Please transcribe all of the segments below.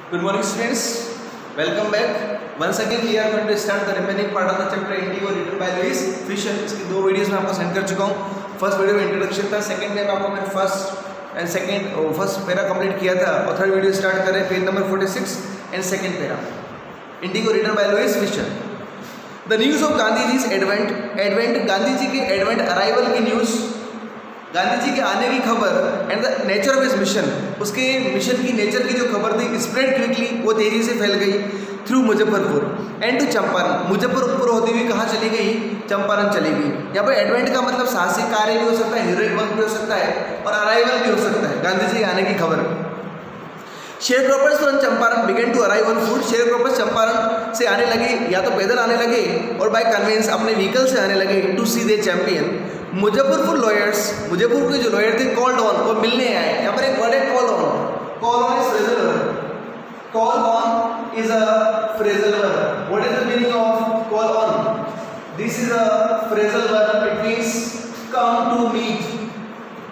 Good morning, students. Welcome back. Once again, we are going to start the remaining part of the chapter Indigo written by Louis Fisher. इसकी दो videos मैं आपको send कर चुका हूँ. First video में introduction था, second में आपको मैंने फर्स्ट पैरा कंप्लीट किया था और थर्ड वीडियो स्टार्ट कर रहे हैं page number 46 and second para. Indigo written by Louis Fisher. The news of Gandhi ji Gandhi ji के एडवेंट अराइवल की न्यूज़, गांधी जी के आने की खबर and the nature of his mission, उसके मिशन की नेचर की जो खबर थी स्प्रेड क्विकली, वो तेजी से फैल गई through Muzaffarpur and to Champaran. Muzaffarpur होती हुई कहाँ चली गई? चंपारण चली गई. यहाँ पर एडवेंट का मतलब साहसिक कार्य भी हो सकता है, हीरोइक वर्क भी हो सकता है और अराइवल भी हो सकता है. गांधी जी के आने की खबर. Sharecroppers from Champaran began to arrive on foot. Sharecroppers Champaran से आने लगे, या तो पैदल आने लगे और बाय कन्वेंस अपने व्हीकल से आने लगे to see the champion. Muzaffarpur lawyers, Muzaffarpur के जो लॉयर थे कॉल्ड ऑन, वो मिलने आए. यहाँ पर एक वर्ड है call on. Call on is phrasal verb. Call on is a phrasal verb. What is the meaning of call on? This is a phrasal verb. It means come to meet.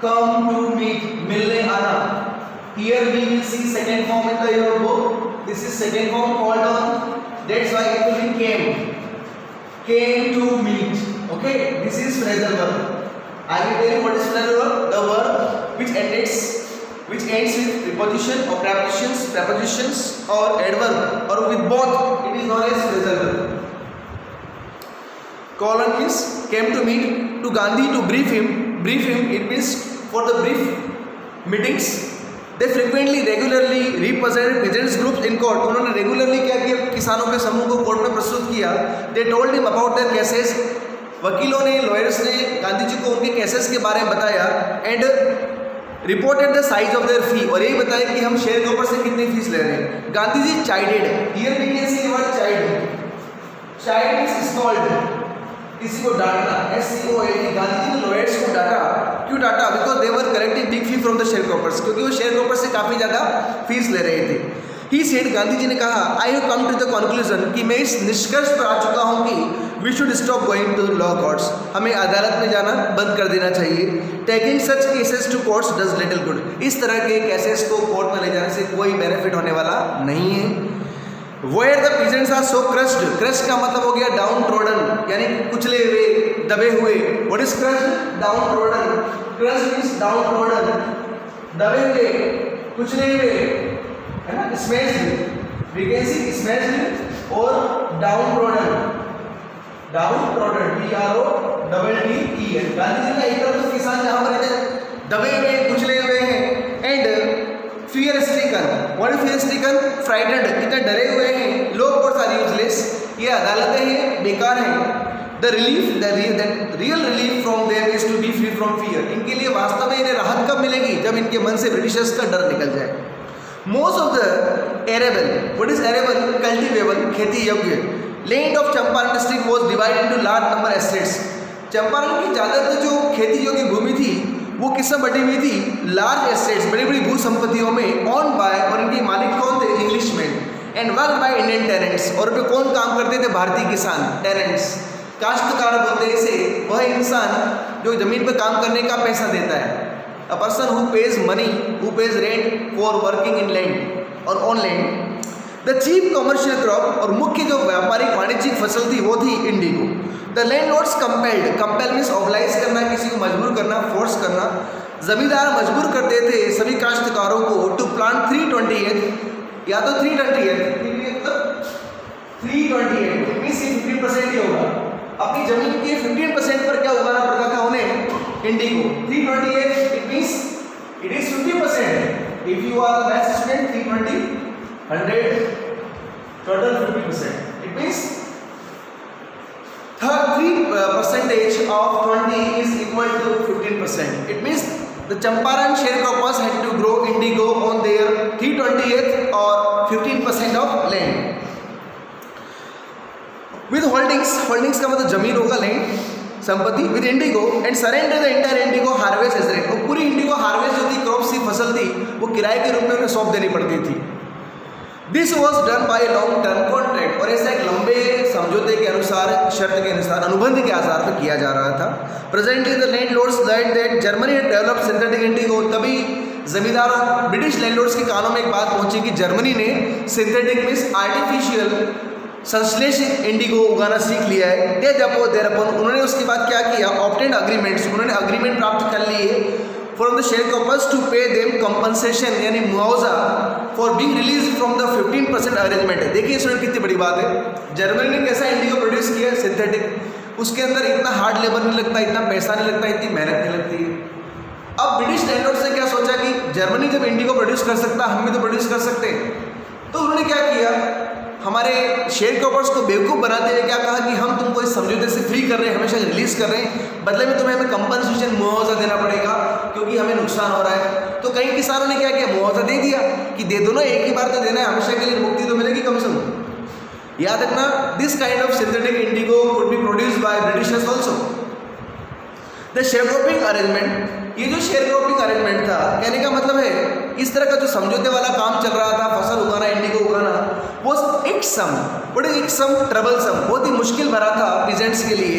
Come to meet, मिलने आना. Here we will see second form in the your book. This is second form called on. That's why it will be came. Came to meet. Okay. This is phrasal verb. I will tell you what is phrasal verb. The verb which ends with preposition or prepositions or adverb or with both. It is known as phrasal verb. Call on means came to meet to Gandhi to brief him. Brief him. It means for the brief meetings. They frequently, regularly represented peasants groups in court. उन्होंने regularly क्या किया? किसानों के समूह को court में प्रस्तुत किया. They told him about their cases. वकीलों ने, लॉयर्स ने गांधी जी को उनके केसेस के बारे में बताया and reported the size of their fee, और यही बताया कि हम शेयर के ऊपर से कितनी फीस ले रहे हैं. Gandhi ji chided. Here we can see word chide. Chide means scold, किसी को डांटना. SCOLD. गांधी जी ने लॉयर्स को डांटा. क्यों डांटा? Because they were collecting big fee from the sharecroppers, क्योंकि वो शेयरक्रॉपर्स से काफ़ी ज़्यादा फीस ले रहे थे. ही सेड, गांधी जी ने कहा, I have come to the conclusion, कि मैं इस निष्कर्ष पर आ चुका हूँ कि we should stop going to law courts, हमें अदालत में जाना बंद कर देना चाहिए. Taking such cases to courts does little good, इस तरह के केसेस को कोर्ट में ले जाने से कोई बेनिफिट होने वाला नहीं है. Where the peasants are so crushed, crushed का मतलब हो गया डाउन ट्रोडन, यानी कुचले हुए, दबे हुए. What is crushed? Down trodden. Crushed means down trodden, दबे हुए, कुचले हुए, है ना. Smashed, we can see smashed और down trodden. Down trodden, TRODDEN. Gandhi ji का एक तरफ तो किसान जहाँ पर रहते हैं दबे हुए, कुचले हुए हैं and fear stricken. What is fear stricken? Frightened, इतने डरे हुए हैं. Law courts are useless. ये अदालतें हैं, बेकार हैं. The real relief from them is to be free from fear. इनके लिए वास्तव में इन्हें राहत कब मिलेगी? जब इनके मन से ब्रिटिशर्स का डर निकल जाए. Most of the arable, what is arable? Cultivable, खेती योग्य. Land of Champaran district was divided into large number estates. Champaran की ज़्यादातर जो खेती योग्य भूमि थी वो किसमें बटी हुई थी? लार्ज एस्टेट्स, बड़ी बड़ी भू संपत्तियों में. ऑन बाय, और इनके मालिक कौन थे? Englishman. And work by Indian tenants, और पे कौन काम करते थे? भारतीय किसान, टेनेंट्स. काश्तकार बोलते हैं इसे, वह इंसान जो जमीन पर काम करने का पैसा देता है. A person who pays money, who pays rent for working in land or on land. The chief commercial crop, और मुख्य जो व्यापारिक वाणिज्यिक फसल थी वो थी indigo. The landlords compelled, compel means oblige करना, किसी को मजबूर करना, फोर्स करना. जमींदार मजबूर करते थे सभी काश्तकारों को टू प्लांट 328, या तो 328 मींस 50% ही होगा. अपनी जमीन के 15% पर क्या उगाना पड़ता था उन्हें? Indigo. 328 it means it is 50%. If you are the maths student, 320 100 total 50%. It means 3% of 20 is equal to 15%. It means the Champaran sharecroppers had to grow indigo on their 3/20 or 15% of land. With holdings का मतलब जमीन होगा, land संपत्ति. With indigo and surrender the entire indigo harvest as rent, और पूरी Indigo harvest जो थी, crops की फसल थी, वो किराए के रूप में उन्हें सौंप देनी पड़ती थी. This was done by long term contract, और ऐसा एक लंबे समझौते के अनुसार, शर्त के अनुसार, अनुबंध के आधार पर किया जा रहा था. Presently the landlords that Germany had developed synthetic Indigo, तभी जमींदारों ब्रिटिश लैंडलॉर्ड्स के कानों में एक बात पहुंची कि जर्मनी ने सिंथेटिक मींस आर्टिफिशियल संश्लेषित इंडिगो उगाना सीख लिया है। देरअपॉन उन्होंने उसके बाद क्या किया, ऑब्टेन्ड अग्रीमेंट्स, उन्होंने अग्रीमेंट प्राप्त कर लिए from the shareholders to pay them compensation यानी मुआवजा for being release from the 15% arrangement. देखिए स्टूडेंट कितनी बड़ी बात है, जर्मनी ने कैसा इंडिगो प्रोड्यूस किया है, सिंथेटिक, उसके अंदर इतना हार्ड लेबर नहीं लगता, इतना पैसा नहीं लगता, इतनी मेहनत नहीं लगती है। अब ब्रिटिश लैंडलॉर्ड्स ने क्या सोचा कि जर्मनी जब इंडिगो प्रोड्यूस कर सकता, हम भी तो प्रोड्यूस कर सकते हैं। तो उन्होंने क्या किया, हमारे शेयरहोल्डर्स को बेवकूफ़ बनाते हुए क्या कहा कि हम तुमको इस समझौते से फ्री कर रहे हैं, हमेशा रिलीज कर रहे हैं, बदले में तुम्हें हमें कंपनसेशन मुआवजा देना पड़ेगा क्योंकि हमें नुकसान हो रहा है। तो कई किसानों ने क्या किया, मुआवजा दे दिया कि दे दो ना, एक ही बार तो देना है, हमेशा के लिए मुक्ति तो मिलेगी कम से कम। याद रखना, this kind of synthetic Indigo could be produced by Britishers also. The shareholding arrangement, ये जो शेयरहोल्डिंग अरेंजमेंट था, कहने का मतलब है इस तरह का जो समझौते वाला काम चल रहा था, फसल उगाना, इंडिगो उगाना, वो एक सम ट्रबलसम, बहुत ही मुश्किल भरा था पीजेंट्स के लिए।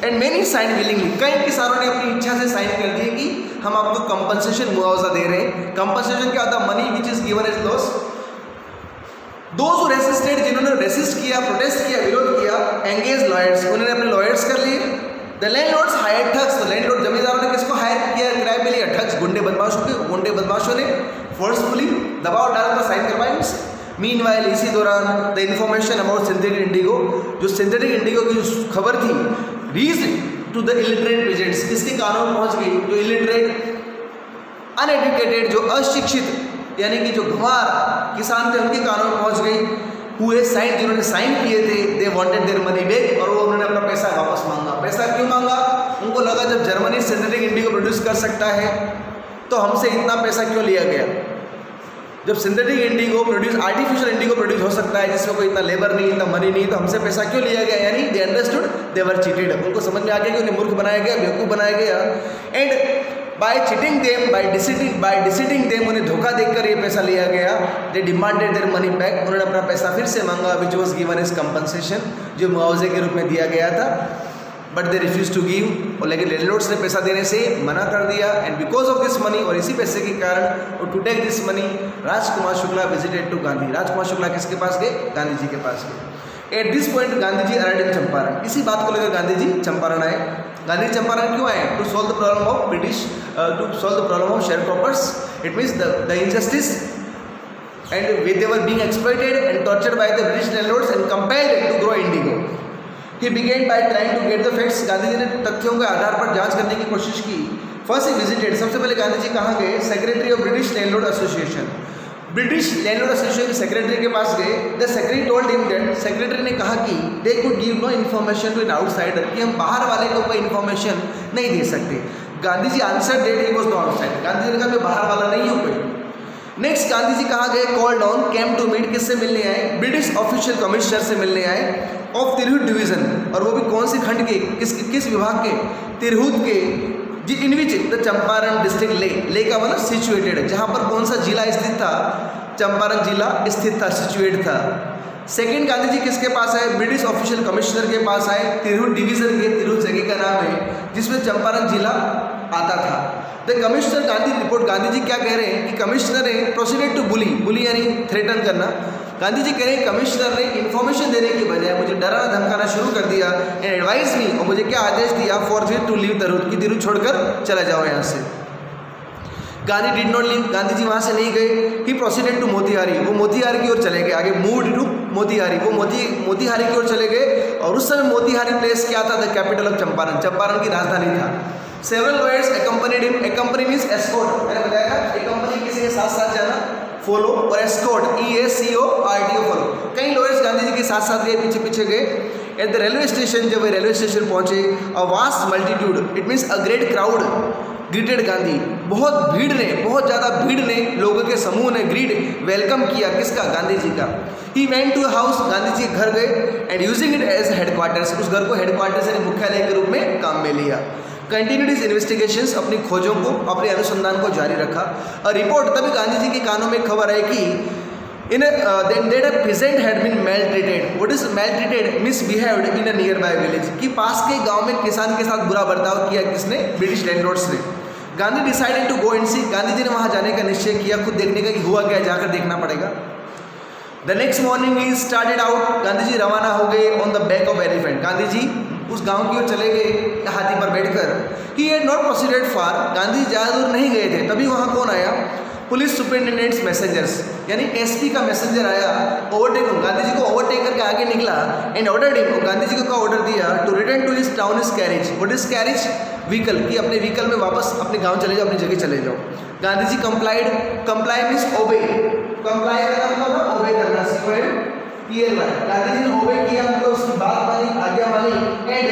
एंड मेनी साइन विलिंगली, कई किसानों ने अपनी इच्छा से साइन कर दिए कि हम आपको कंपनसेशन मुआवजा दे रहे हैं। कंपनसेशन क्या होता है, money which is given as loss. Those who resisted, जिन्होंने रेसिस्ट किया, प्रोटेस्ट किया, विरोध किया, एंगेज लॉयर्स, उन्होंने अपने लॉयर्स कर लिए। द लैंडलॉर्ड्स हायर ठग्स, तो लैंडलॉर्ड जमींदारों ने किसको हायर किया, किराए पे लिया, ठग्स, गुंडे बदमाशों ने फोर्सफुली दबाव डालकर साइन करवाई उनसे। मीनवाइल, इसी दौरान the information about synthetic indigo, जो सिंथेटिक इंडिगो की जो खबर थी, reach to the illiterate peasants, किसके कानों में पहुंच गई, जो इलिटरेट, अनएडुकेटेड, जो अशिक्षित यानी कि जो गंवार किसान थे, उनके कानों में पहुंच गई। हुए साइन, जिन्होंने साइन किए थे, they wanted there money back, और वो उन्होंने अपना पैसा वापस मांगा। पैसा क्यों मांगा, उनको लगा जब जर्मनी सिंथेटिक इंडिगो प्रोड्यूस कर सकता है तो हमसे इतना पैसा क्यों लिया गया। जब synthetic Indigo produce, artificial Indigo produce हो सकता है जिसमें कोई इतना लेबर नहीं, इतना मनी नहीं, तो हमसे पैसा क्यों लिया गया। यानी they understood they were cheated, उनको समझ में आ गया कि उन्हें मूर्ख बनाया गया, बेवकूफ़ बनाया गया। And by cheating them, by deceiting them, उन्हें धोखा देकर ये पैसा लिया गया। They demanded their money back, उन्होंने अपना पैसा फिर से मांगा, which was given as compensation, जो मुआवजे के रूप में दिया गया था। But they refuse to give, और लेकिन लैंडलॉर्ड्स ने पैसा देने से मना कर दिया। And because of this money, और इसी पैसे के कारण, और to take this money, Rajkumar Shukla visited to Gandhi. Rajkumar Shukla किसके पास गए, गांधी जी के पास गए। At this point Gandhi ji arrived in Champaran, इसी बात को लेकर गांधी जी चंपारण आए। गांधी चंपारण क्यों आए, to solve the problem of British, to solve the problem of sharecroppers, it means the injustice and they were being exploited and tortured by the British landlords and compelled to grow indigo. He began by trying to get the facts. Gandhi ji ने तथ्यों के आधार पर जांच करने की कोशिश की। First he visited, सबसे पहले गांधी जी कहाँ गए, secretary of British landlord association, British landlord association के सेक्रेटरी के पास गए। The secretary told him that, secretary ने कहा कि they could give no information to an outsider, कि हम बाहर वाले को कोई इन्फॉर्मेशन नहीं दे सकते। Gandhi ji answer that he was no outsider, Gandhi ji ने कहा मैं बाहर वाला नहीं हूँ कोई। नेक्स्ट गांधी जी कहाँ गए, called on, came to meet, किससे मिलने आए, ब्रिटिश ऑफिशियल कमिश्नर से मिलने आए ऑफ तिरहुत डिवीजन, और वो भी कौन से खंड के, किस विभाग के, तिरहुत के, इन विच द चंपारण डिस्ट्रिक्ट ले का मतलब सिचुएटेड, जहाँ पर कौन सा जिला स्थित था, चंपारण जिला स्थित था, सिचुएट था। सेकेंड गांधी जी किसके पास आए, ब्रिटिश ऑफिशियल कमिश्नर के पास आए, तिरहुत डिवीजन के, तिरहुत जगह का नाम है जिसमें चंपारण जिला आता था। The commissioner, Gandhi report, Gandhi ji क्या कह रहे हैं कि कमिश्नर ने प्रोसीडेड टू बुली यानी थ्रेटन करना। गांधी जी कह रहे हैं कमिश्नर ने इन्फॉर्मेशन देने के बजाय मुझे डराना धमकाना शुरू कर दिया, एंड एडवाइस मी, और मुझे क्या आदेश दिया, फॉर टू लीव तिरहुत, कि तिरहुत छोड़कर चला जाओ यहाँ से। Gandhi did not leave, Gandhi ji वहाँ से नहीं गए। ही प्रोसीडेड टू मोतिहारी, वो मोतिहारी की ओर चले गए, आगे मूव्ड टू मोतिहारी, वो मोतिहारी की ओर चले गए। और उस समय मोतिहारी प्लेस क्या था, the capital of Champaran, Champaran की राजधानी था। Several lawyers accompanied him, accompany means escort, मैंने बताया था accompany किसी के साथ साथ जाना, फॉलो, और escort ESCORT फॉलो। कई लॉयर्स गांधी जी के साथ साथ गए, पीछे पीछे गए। एट द रेलवे स्टेशन, जब वे रेलवे स्टेशन पहुंचे, a vast multitude, it means a great crowd greeted Gandhi, बहुत ज़्यादा भीड़ ने, लोगों के समूह ने ग्रीट वेलकम किया, किसका, गांधी जी का। He went to house, Gandhi ji घर गए, and using it as headquarters, उस घर को हेडक्वार्टर्स यानी मुख्यालय के रूप में काम में लिया। कंटिन्यूड हिज इन्वेस्टिगेशंस, अपनी खोजों को, अपने अनुसंधान को जारी रखा। और रिपोर्ट, तभी गांधी जी के कानों में खबर आई कि that a peasant had been maltreated. What is maltreated? Misbehaved in a nearby village, कि पास के गांव में किसान के साथ बुरा बर्ताव किया, किसने, ब्रिटिश लैंडलॉर्ड्स ने। Gandhi decided to go and see, Gandhi ji ने वहाँ जाने का निश्चय किया, खुद देखने का कि हुआ क्या, जाकर देखना पड़ेगा। The next morning he started out, Gandhi ji रवाना हो गए on the back of elephant, Gandhi ji उस गांव की ओर चले गए हाथी पर बैठकर। He had not proceeded far, Gandhi ज़्यादा दूर नहीं गए थे, तभी वहाँ कौन आया, पुलिस सुपरिटेंडेंट्स मैसेंजर्स, यानी एसपी का मैसेंजर आया, ओवरटेक, गांधी जी को ओवरटेक करके आगे निकला and order him, Gandhi ji को का ऑर्डर दिया to return to his town is carriage, what is carriage, vehicle, कि अपने व्हीकल में वापस अपने गांव चले जाओ, अपनी जगह चले जाओ। Gandhi ji complied, comply means ओबे, कंप्लाई का मतलब ओबे करना, COMPLY, गांधी जी ने ओबे किया, मतलब उसकी बात मानी, आज्ञा मानी। And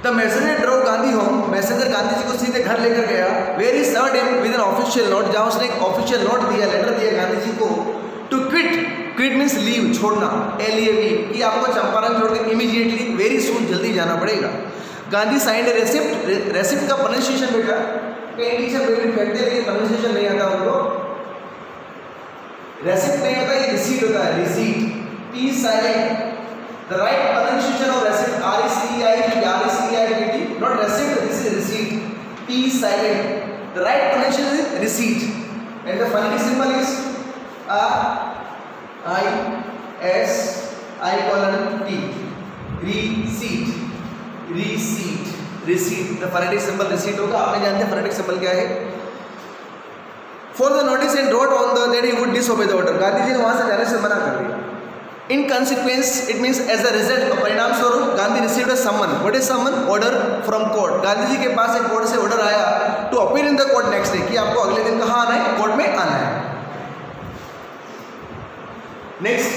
the messenger drove Gandhi home, messenger Gandhi ji को सीधे घर लेकर गया, where he served him with an official note, जहाँ उसने एक ऑफिशियल नोट दिया, लेटर दिया गांधी जी को, to quit, quit means leave, छोड़ना, LEAVE, कि आपको चंपारण छोड़कर इमीडिएटली, वेरी सून, जल्दी जाना पड़ेगा। गांधी साइंड रेसिप्ट, रेसिप्ट का प्रोनाउंसिएशन बेटा कई टीचर बेबी कहते हैं लेकिन प्रोनाउंसिएशन नहीं आता उनको, रेसिप्ट नहीं होता, ये रिसीट होता है, receipt, P silent, the right pronunciation of receipt, RECEIT, not receipt, this is receipt, P silent, the right pronunciation is receipt, and the phonetic symbol is RISI:T, receipt, receipt, receipt, the phonetic symbol receipt होगा, आपने जानते हैं phonetic symbol क्या है। For the notice and wrote on the that he would disobey the order, Gandhi ji ने वहाँ से जाने से मना कर दिया। In consequence, it means as a result, परिणाम स्वरूप Gandhi received a summon. What is summon? Order from court. Gandhi ji के पास एक कोर्ट से ऑर्डर आया to appear in the court next day, कि आपको अगले दिन कहाँ आना है, कोर्ट में आना है। Next,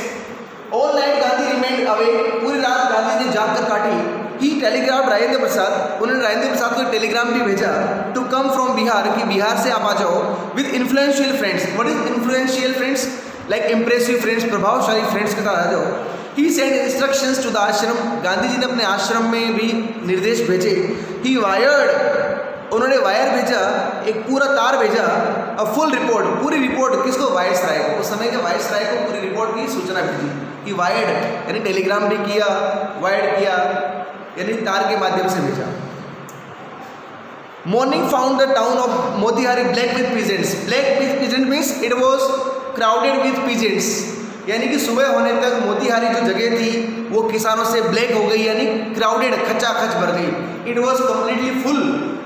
all night Gandhi remained awake, पूरी रात गांधी ने जाग कर काटी। He telegraphed राजेंद्र प्रसाद, उन्होंने राजेंद्र प्रसाद को टेलीग्राम भी भेजा to come from बिहार, कि बिहार से आप आ जाओ, with influential friends. What is influential friends? Like impressive friends, प्रभावशाली फ्रेंड्स के साथ आ जाओ। ही सेंड इंस्ट्रक्शंस टू द आश्रम, गांधी जी ने अपने आश्रम में भी निर्देश भेजे। ही वायर्ड, उन्होंने वायर भेजा, एक पूरा तार भेजा, अ फुल रिपोर्ट, पूरी रिपोर्ट किसको, वायसराय को, उस समय के वायसराय को पूरी रिपोर्ट की सूचना भेजी। ही वायर्ड यानी टेलीग्राम भी किया, वायर्ड किया यानी तार के माध्यम से भेजा। Morning found the town of Motihari black with peasants, black with peasant means it was crowded with peasants, यानी कि सुबह होने तक मोतिहारी जो जगह थी वो किसानों से ब्लैक हो गई, यानी क्राउडेड, खचाखच भर गई। It was completely full,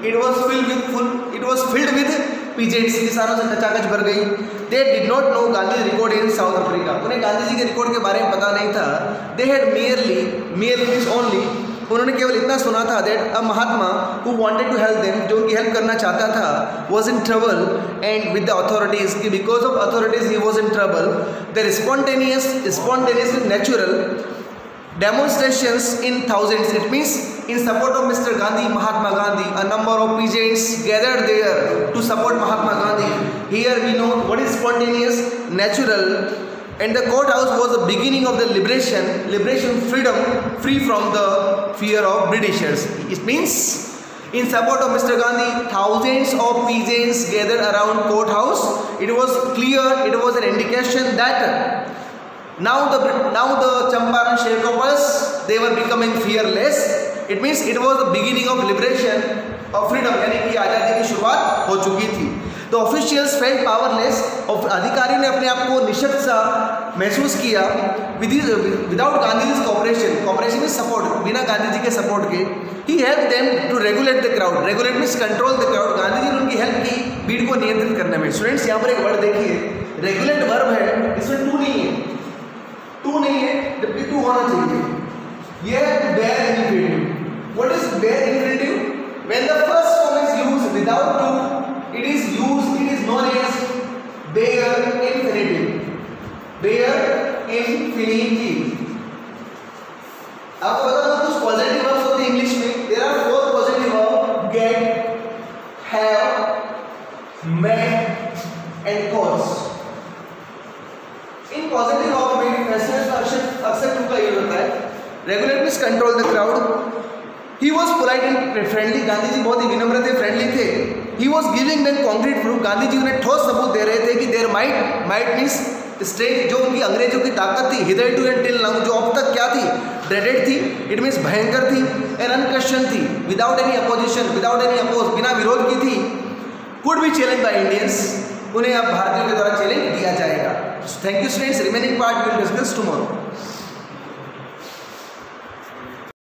it was filled with full, it was filled with peasants, किसानों से खचाखच भर गई। They did not know Gandhi record in south Africa, उन्हें गांधी जी के रिकॉर्ड के बारे में पता नहीं था। They had merely means only, उन्होंने केवल इतना सुना था that a Mahatma who wanted to help them, जो उनकी हेल्प करना चाहता था, was in trouble and with the authorities, कि because of authorities he was in trouble. The spontaneous natural demonstrations in thousands, it means in support of Mr. Gandhi, Mahatma Gandhi, a number of peasants gathered there to support Mahatma Gandhi. Here we know what is spontaneous, natural, and the courthouse was the beginning of the liberation, freedom, free from the fear of Britishers. It means in support of Mr. Gandhi, thousands of peasants gathered around courthouse. It was clear, it was an indication that now the Champaran sharecroppers, they were becoming fearless. It means it was the beginning of liberation of freedom, यानी कि आज़ादी की शुरुआत हो चुकी थी। तो officials felt powerless, और अधिकारी ने अपने आप को निशक्त सा महसूस किया। Without Gandhi cooperation is support, बिना गांधी जी के सपोर्ट के। He help them to regulate the crowd, regulate means control the crowd, Gandhi ji ने उनकी हेल्प की भीड़ को नियंत्रित करने में। स्टूडेंट्स यहाँ पर एक वर्ड देखिए, रेगुलेट वर्ब है, इसमें टू नहीं है, टू नहीं है, जबकि टू होना चाहिए। ये है bare infinitive. What is bare infinitive? When the first form is used without to, it is known as bare infinitive, bare infinitive। आपको पता है कुछ पॉजिटिव वर्ब्स होते हैं इंग्लिश में, there are 4 positive verb, get, have, met and cause। इन positive verb में present अक्सर टू का यूज होता है। Regulate means control the crowd. He was polite and friendly, Gandhi ji बहुत ही विनम्र थे, फ्रेंडली थे। He was giving them concrete proof, Gandhi ji उन्हें ठोस सबूत दे रहे थे कि देयर माइट मीन्स स्ट्रेंथ, जो उनकी अंग्रेजों की ताकत थी, हिदरटू एंड टिल नाउ, जो अब तक क्या थी, ड्रेडेड थी, इट मीन्स भयंकर थी, एंड अनक्वेश्चन थी, without any opposition, without any oppose, बिना विरोध की थी, could be challenge by Indians, उन्हें अब भारतीयों के द्वारा चैलेंज दिया जाएगा। Thank you students, remaining part